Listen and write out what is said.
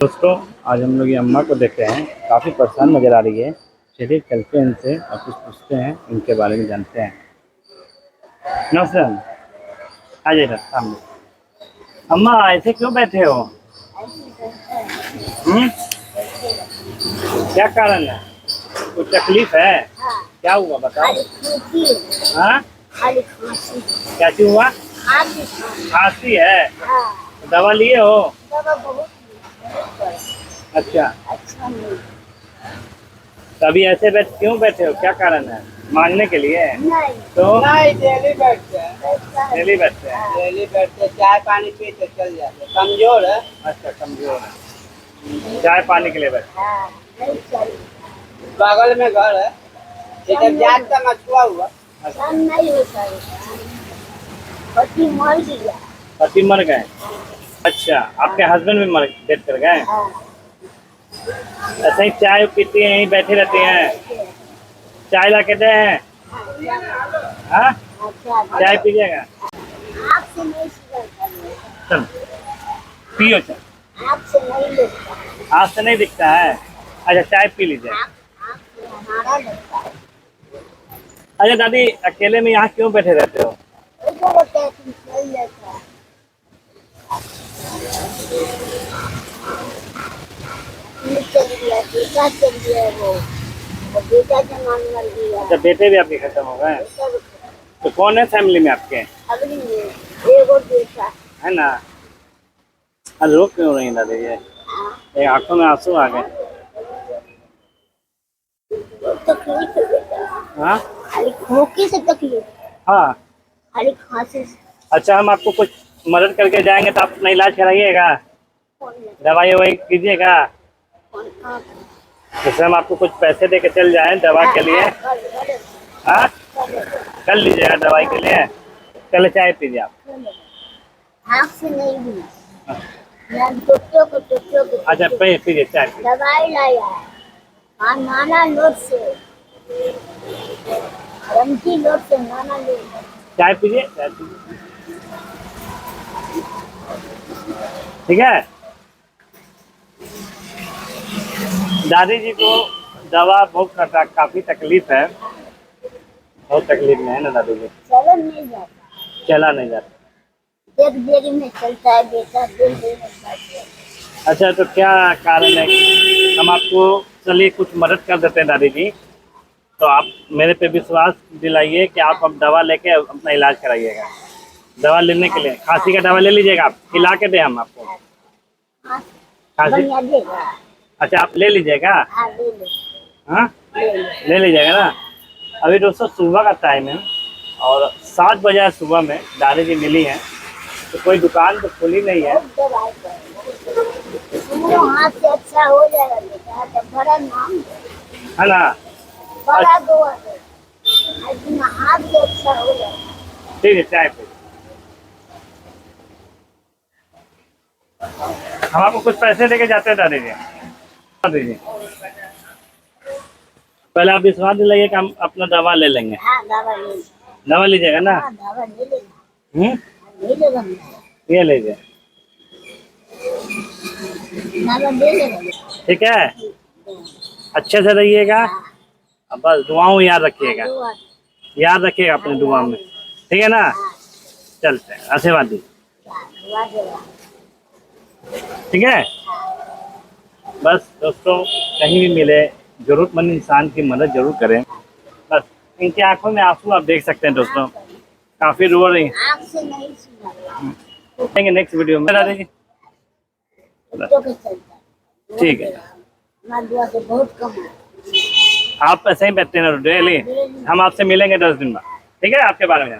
दोस्तों, आज हम लोग ये अम्मा को देख रहे हैं, काफ़ी परेशान नज़र आ रही है। चलिए चलते हैं इनसे और कुछ पूछते हैं, इनके बारे में जानते हैं। नमस्ते। आ जाइए सामने। अम्मा ऐसे क्यों बैठे हो? हम्म? क्या कारण है? कुछ तकलीफ है? क्या हुआ बताओ। हाँ, क्या चीज हुआ? खांसी है? दवा लिए हो? अच्छा, तभी ऐसे क्यों बैठे हो? क्या कारण है? मांगने के लिए? नहीं तो नहीं, डेली बैठते हैं। डेली बैठते हैं? डेली बैठते, चाय पानी पीते चल जाते। कमजोर है। अच्छा, कमजोर है, चाय पानी के लिए बैठते। बगल में घर है, इधर जात का मछुआ हुआ। अच्छा, पति मर गया। पति मर गए? अच्छा, आपके हस्बैंड भी मर डेथ कर गए? ऐसे ही चाय पीती हैं, यहीं बैठी रहती हैं? चाय ला के दे हैं? हाँ, चाय पीजिएगा। आपसे नहीं चल पियो चाय। आपसे नहीं लगता। हाथ से नहीं दिखता है? अच्छा, चाय पी लीजिए। हमारा लगता है। अच्छा दादी, अकेले में यहाँ क्यों बैठे रहते हो? उसको लगता है तुम सही लगता है। चल गया, बेटा चल गया वो बेटा जमान मर गया। अच्छा, बेटे भी आपके खत्म हो गए? तो कौन है फैमिली में आपके? अगली में एगो बेटा है ना? अरे रो क्यों रही दादी? ये आंखों में आंसू आ गए। तकलीफ है बेटा। हाँ खाली खोखी से तकलीफ, हाँ। खाली खांसी से। अच्छा, हम आपको कुछ मदद करके जाएंगे तो आप अपना इलाज कराइएगा, कौन है? दवाई ववाई कीजिएगा। कौन कहाँ? जैसे हम आपको कुछ पैसे दे के चल जाएं दवा के लिए। हाँ, कर लीजिएगा दवाई के लिए। चले चाय पीजिए आप। हाथ से नहीं भी मैं टोटो को अच्छा, पीजिए चाय पीजिए। दवाई लाया है। हाँ, नाना लोट से, रमकी लोट से नाना लोट। चाय पीजिए, चाय पीजिए। ठीक है। दादी जी को दवा बहुत काफी तकलीफ है, बहुत तकलीफ में है ना दादी जी? चलो नहीं जाता, चला नहीं जाता। एक देरी में चलता है बेटा, दो देरी में चलता है। अच्छा, तो क्या कारण है कि हम आपको चलिए कुछ मदद कर देते हैं दादी जी। तो आप मेरे पे विश्वास दिलाइए कि आप अब दवा लेके अपना इलाज कराइएगा। दवा लेने के लिए खांसी का दवा ले लीजिएगा, आप खिला के दें हम आपको हाँ, खांसी। बढ़िया देगा। अच्छा, आप ले लीजिएगा? हाँ, ले लो, हाँ, ले लो। ले लीजिएगा ना। अभी दोस्तों सुबह का टाइम है और 7 बजे सुबह में दादी जी मिली हैं, तो कोई दुकान तो खुली नहीं है। बहुत दवाई करो, सुनो हाथ से अच्छा हो जाएगा बेटा, तो बड़ा नाम है ना? बड़ा दुआ है, लेकिन हाथ से अच्छा हो जाएगा। ठीक है, चाय पे हम आपको कुछ पैसे देके जाते हैं दादी जी। दादी जी, पहले आप विश्वास दिलाइए कि हम अपना दवा ले लेंगे। हाँ, दवा ले लो। दवा लीजिएगा ना? हाँ, दवा ले लेना। ले लेगा, ये लीजिए। दवा ले लेगा। ठीक है, अच्छे से रहिएगा। अब बस दुआओं याद रखिएगा, दुआ, याद रखिएगा अपनी दुआ में। ठीक है ना? चलते हैं, आशीर्वाद दी। दुआ देगा। ठीक है। बस दोस्तों, कहीं भी मिले जरूरतमंद इंसान की मदद जरूर करें। बस इनकी आंखों में आंसू आप देख सकते हैं दोस्तों, काफी रो रही हैं। आँख से नहीं सुना, देखेंगे नेक्स्ट वीडियो में दादी जी। कुत्तों के चलता है। ठीक है, हमारे दुआ से बहुत कम है। आप ऐसे ही बैठते हैं डेली, हम आपसे मिलेंगे 10 दिन बाद। ठीक है, आपके बारे में।